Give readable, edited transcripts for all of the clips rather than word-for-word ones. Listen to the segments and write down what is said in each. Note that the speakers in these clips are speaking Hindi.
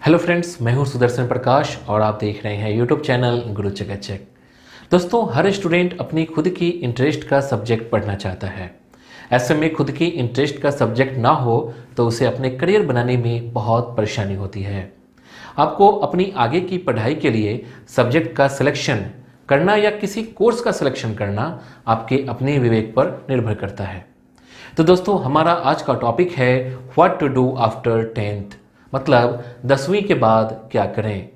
हेलो फ्रेंड्स, मैं हूं सुदर्शन प्रकाश और आप देख रहे हैं यूट्यूब चैनल गुरु चकाचक। दोस्तों, हर स्टूडेंट अपनी खुद की इंटरेस्ट का सब्जेक्ट पढ़ना चाहता है। ऐसे में खुद की इंटरेस्ट का सब्जेक्ट ना हो तो उसे अपने करियर बनाने में बहुत परेशानी होती है। आपको अपनी आगे की पढ़ाई के लिए सब्जेक्ट का सिलेक्शन करना या किसी कोर्स का सिलेक्शन करना आपके अपने विवेक पर निर्भर करता है। तो दोस्तों, हमारा आज का टॉपिक है what to do after 10th, मतलब 10वीं के बाद क्या करें।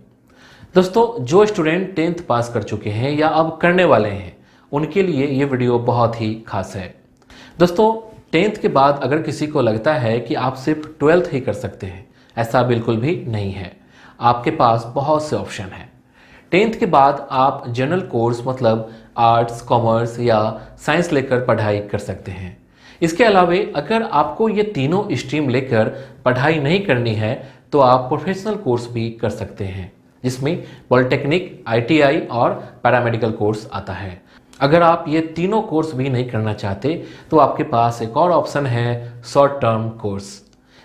दोस्तों, जो स्टूडेंट 10th पास कर चुके हैं या अब करने वाले हैं उनके लिए ये वीडियो बहुत ही खास है। दोस्तों, 10th के बाद अगर किसी को लगता है कि आप सिर्फ 12th ही कर सकते हैं, ऐसा बिल्कुल भी नहीं है। आपके पास बहुत से ऑप्शन हैं। 10th के बाद आप जनरल कोर्स मतलब आर्ट्स, कॉमर्स या साइंस लेकर पढ़ाई कर सकते हैं। इसके अलावा अगर आपको ये तीनों स्ट्रीम लेकर पढ़ाई नहीं करनी है तो आप प्रोफेशनल कोर्स भी कर सकते हैं, जिसमें पॉलिटेक्निक, आईटीआई और पैरामेडिकल कोर्स आता है। अगर आप ये तीनों कोर्स भी नहीं करना चाहते तो आपके पास एक और ऑप्शन है शॉर्ट टर्म कोर्स।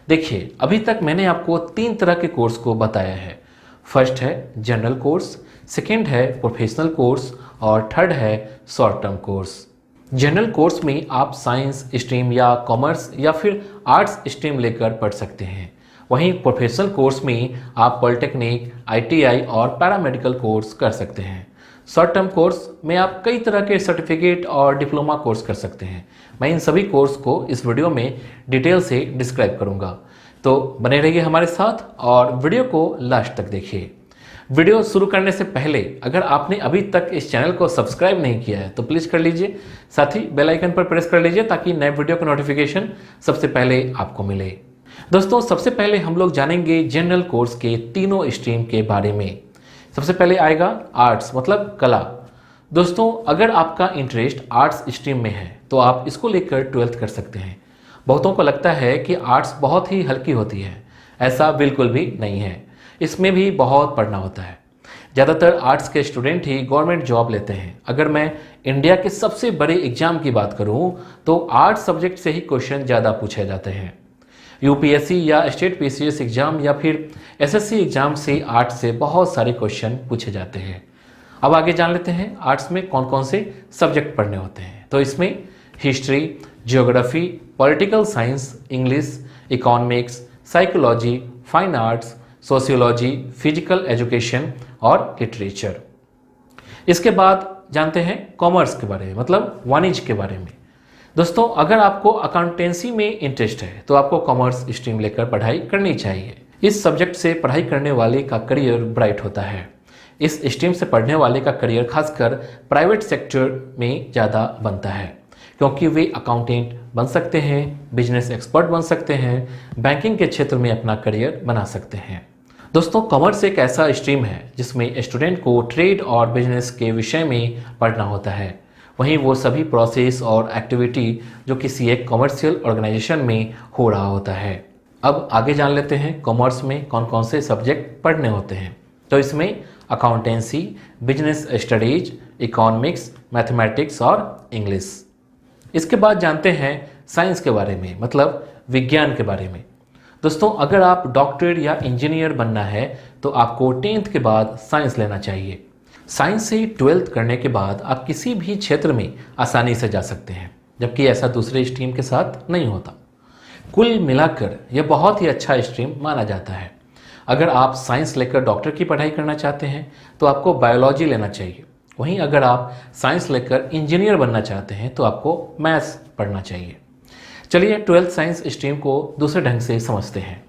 देखिए, अभी तक मैंने आपको 3 तरह के कोर्स को बताया है। फर्स्ट है जनरल कोर्स, सेकेंड है प्रोफेशनल कोर्स और थर्ड है short term course. General course में आप साइंस स्ट्रीम या कॉमर्स या फिर आर्ट्स स्ट्रीम लेकर पढ़ सकते हैं। वहीं प्रोफेशनल कोर्स में आप पॉलिटेक्निक, आईटीआई और पैरामेडिकल कोर्स कर सकते हैं। शॉर्ट टर्म कोर्स में आप कई तरह के सर्टिफिकेट और डिप्लोमा कोर्स कर सकते हैं। मैं इन सभी कोर्स को इस वीडियो में डिटेल से डिस्क्राइब करूंगा, तो बने रहिए हमारे साथ और वीडियो को लास्ट तक देखिए। वीडियो शुरू करने से पहले अगर आपने अभी तक इस चैनल को सब्सक्राइब नहीं किया है तो प्लीज़ कर लीजिए, साथ ही बेल आइकन पर प्रेस कर लीजिए ताकि नए वीडियो का नोटिफिकेशन सबसे पहले आपको मिले। दोस्तों, सबसे पहले हम लोग जानेंगे जनरल कोर्स के तीनों स्ट्रीम के बारे में। सबसे पहले आएगा आर्ट्स मतलब कला। दोस्तों, अगर आपका इंटरेस्ट आर्ट्स स्ट्रीम में है तो आप इसको लेकर 12th कर सकते हैं। बहुतों को लगता है कि आर्ट्स बहुत ही हल्की होती है, ऐसा बिल्कुल भी नहीं है। इसमें भी बहुत पढ़ना होता है। ज़्यादातर आर्ट्स के स्टूडेंट ही गवर्नमेंट जॉब लेते हैं। अगर मैं इंडिया के सबसे बड़े एग्जाम की बात करूं तो आर्ट्स सब्जेक्ट से ही क्वेश्चन ज़्यादा पूछे जाते हैं। यूपीएससी या स्टेट पीसीएस एग्जाम या फिर एसएससी एग्जाम से आर्ट्स से बहुत सारे क्वेश्चन पूछे जाते हैं। अब आगे जान लेते हैं आर्ट्स में कौन कौन से सब्जेक्ट पढ़ने होते हैं। तो इसमें history, geography, political science, English, economics, psychology, fine arts, sociology, physical education और लिटरेचर। इसके बाद जानते हैं कॉमर्स के बारे में मतलब वाणिज्य के बारे में। दोस्तों, अगर आपको अकाउंटेंसी में इंटरेस्ट है तो आपको कॉमर्स स्ट्रीम लेकर पढ़ाई करनी चाहिए। इस सब्जेक्ट से पढ़ाई करने वाले का करियर ब्राइट होता है। इस स्ट्रीम से पढ़ने वाले का करियर खासकर प्राइवेट सेक्टर में ज़्यादा बनता है, क्योंकि वे अकाउंटेंट बन सकते हैं, बिजनेस एक्सपर्ट बन सकते हैं, बैंकिंग के क्षेत्र में अपना करियर बना सकते हैं। दोस्तों, कॉमर्स एक ऐसा स्ट्रीम है जिसमें स्टूडेंट को ट्रेड और बिजनेस के विषय में पढ़ना होता है। वहीं वो सभी प्रोसेस और एक्टिविटी जो किसी एक कॉमर्शियल ऑर्गेनाइजेशन में हो रहा होता है। अब आगे जान लेते हैं कॉमर्स में कौन कौन से सब्जेक्ट पढ़ने होते हैं। तो इसमें accountancy, business studies, economics, mathematics और इंग्लिश। इसके बाद जानते हैं साइंस के बारे में मतलब विज्ञान के बारे में। दोस्तों, अगर आप डॉक्टर या इंजीनियर बनना है तो आपको 10th के बाद साइंस लेना चाहिए। साइंस से 12th करने के बाद आप किसी भी क्षेत्र में आसानी से जा सकते हैं, जबकि ऐसा दूसरे स्ट्रीम के साथ नहीं होता। कुल मिलाकर यह बहुत ही अच्छा स्ट्रीम माना जाता है। अगर आप साइंस लेकर डॉक्टर की पढ़ाई करना चाहते हैं तो आपको बायोलॉजी लेना चाहिए। वहीं अगर आप साइंस लेकर इंजीनियर बनना चाहते हैं तो आपको मैथ्स पढ़ना चाहिए। चलिए 12th साइंस स्ट्रीम को दूसरे ढंग से समझते हैं।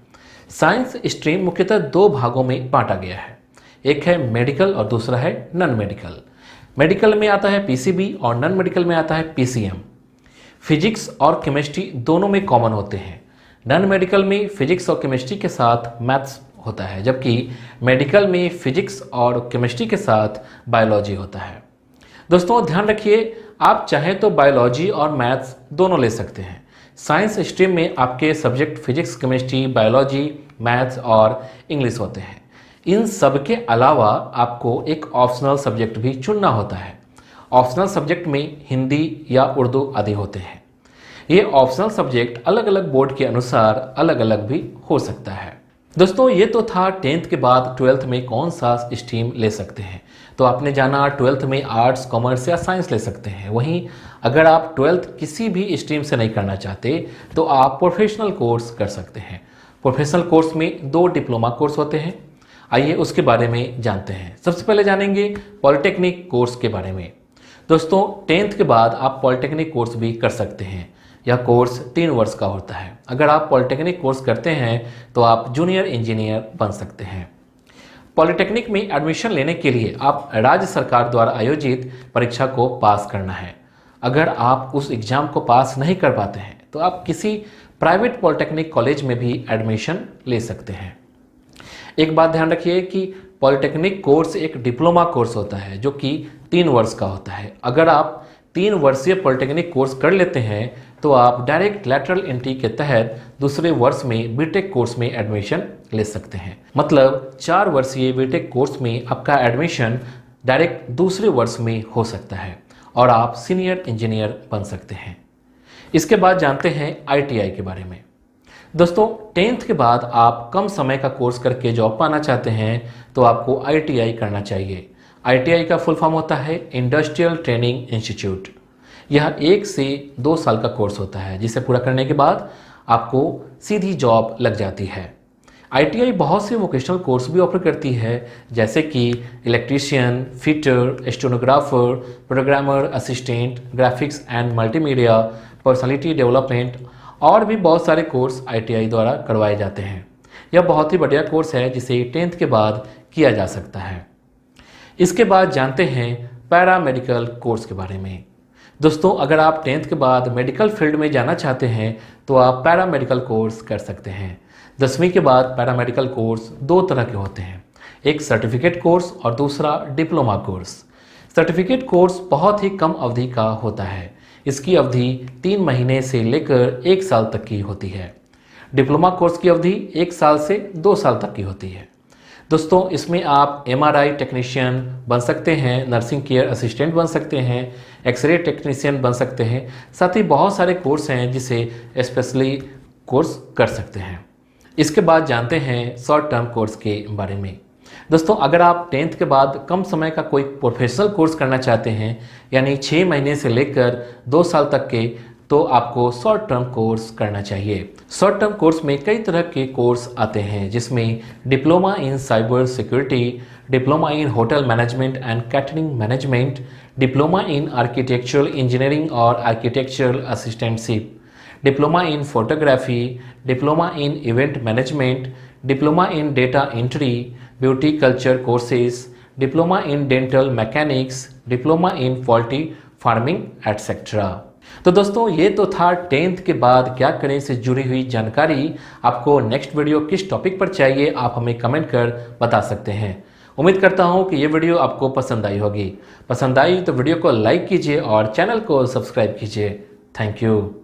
साइंस स्ट्रीम मुख्यतः 2 भागों में बांटा गया है। एक है मेडिकल और दूसरा है नॉन मेडिकल। मेडिकल में आता है पीसीबी और नॉन मेडिकल में आता है पीसीएम। फिजिक्स और केमिस्ट्री दोनों में कॉमन होते हैं। नॉन मेडिकल में फिजिक्स और केमिस्ट्री के साथ मैथ्स होता है, जबकि मेडिकल में फिजिक्स और केमिस्ट्री के साथ बायोलॉजी होता है। दोस्तों, ध्यान रखिए, आप चाहें तो बायोलॉजी और मैथ्स दोनों ले सकते हैं। साइंस स्ट्रीम में आपके subject physics, chemistry, biology, maths और इंग्लिश होते हैं। इन सब के अलावा आपको एक ऑप्शनल सब्जेक्ट भी चुनना होता है। ऑप्शनल सब्जेक्ट में हिंदी या उर्दू आदि होते हैं। ये ऑप्शनल सब्जेक्ट अलग अलग बोर्ड के अनुसार अलग अलग भी हो सकता है। दोस्तों ये तो था 10th के बाद 12th में कौन सा स्ट्रीम ले सकते हैं। तो आपने जाना 12th में आर्ट्स, कॉमर्स या साइंस ले सकते हैं। वहीं अगर आप 12th किसी भी स्ट्रीम से नहीं करना चाहते तो आप प्रोफेशनल कोर्स कर सकते हैं। प्रोफेशनल कोर्स में 2 डिप्लोमा कोर्स होते हैं। आइए उसके बारे में जानते हैं। सबसे पहले जानेंगे पॉलिटेक्निक कोर्स के बारे में। दोस्तों 10th के बाद आप पॉलिटेक्निक कोर्स भी कर सकते हैं। यह कोर्स 3 वर्ष का होता है। अगर आप पॉलिटेक्निक कोर्स करते हैं तो आप जूनियर इंजीनियर बन सकते हैं। पॉलिटेक्निक में एडमिशन लेने के लिए आप राज्य सरकार द्वारा आयोजित परीक्षा को पास करना है। अगर आप उस एग्ज़ाम को पास नहीं कर पाते हैं तो आप किसी प्राइवेट पॉलिटेक्निक कॉलेज में भी एडमिशन ले सकते हैं। एक बात ध्यान रखिए कि पॉलिटेक्निक कोर्स एक डिप्लोमा कोर्स होता है जो कि 3 वर्ष का होता है। अगर आप 3 वर्षीय पॉलिटेक्निक कोर्स कर लेते हैं तो आप डायरेक्ट लैटरल एंट्री के तहत दूसरे वर्ष में बीटेक कोर्स में एडमिशन ले सकते हैं। मतलब 4 वर्षीय बीटेक कोर्स में आपका एडमिशन डायरेक्ट दूसरे वर्ष में हो सकता है और आप सीनियर इंजीनियर बन सकते हैं। इसके बाद जानते हैं आईटीआई के बारे में। दोस्तों 10th के बाद आप कम समय का कोर्स करके जॉब पाना चाहते हैं तो आपको आईटीआई करना चाहिए। आईटीआई का फुल फॉर्म होता है इंडस्ट्रियल ट्रेनिंग इंस्टीट्यूट। यह 1 से 2 साल का कोर्स होता है जिसे पूरा करने के बाद आपको सीधी जॉब लग जाती है। आईटीआई बहुत से वोकेशनल कोर्स भी ऑफर करती है जैसे कि electrician, fitter, stenographer, programmer, assistant, graphics and multimedia, personality development और भी बहुत सारे कोर्स आईटीआई द्वारा करवाए जाते हैं। यह बहुत ही बढ़िया कोर्स है जिसे 10th के बाद किया जा सकता है। इसके बाद जानते हैं पैरामेडिकल कोर्स के बारे में। दोस्तों अगर आप 10th के बाद मेडिकल फील्ड में जाना चाहते हैं तो आप पैरामेडिकल कोर्स कर सकते हैं। 10वीं के बाद पैरामेडिकल कोर्स 2 तरह के होते हैं, एक सर्टिफिकेट कोर्स और दूसरा डिप्लोमा कोर्स। सर्टिफिकेट कोर्स बहुत ही कम अवधि का होता है। इसकी अवधि 3 महीने से लेकर 1 साल तक की होती है। डिप्लोमा कोर्स की अवधि 1 साल से 2 साल तक की होती है। दोस्तों इसमें आप एमआरआई टेक्नीशियन बन सकते हैं, नर्सिंग केयर असिस्टेंट बन सकते हैं, एक्सरे टेक्नीशियन बन सकते हैं। साथ ही बहुत सारे कोर्स हैं जिसे स्पेशली कोर्स कर सकते हैं। इसके बाद जानते हैं शॉर्ट टर्म कोर्स के बारे में। दोस्तों अगर आप 10th के बाद कम समय का कोई प्रोफेशनल कोर्स करना चाहते हैं यानी 6 महीने से लेकर 2 साल तक के, तो आपको शॉर्ट टर्म कोर्स करना चाहिए। शॉर्ट टर्म कोर्स में कई तरह के कोर्स आते हैं जिसमें diploma in cyber security, diploma in hotel management and catering management, diploma in architectural engineering और architectural assistantship, diploma in photography, diploma in event management, diploma in data entry, beauty culture courses, diploma in dental mechanics, diploma in poultry farming etcetera. तो दोस्तों ये तो था 10th के बाद क्या करें से जुड़ी हुई जानकारी। आपको नेक्स्ट वीडियो किस टॉपिक पर चाहिए आप हमें कमेंट कर बता सकते हैं। उम्मीद करता हूँ कि ये वीडियो आपको पसंद आई होगी। पसंद आई तो वीडियो को लाइक कीजिए और चैनल को सब्सक्राइब कीजिए। Thank you.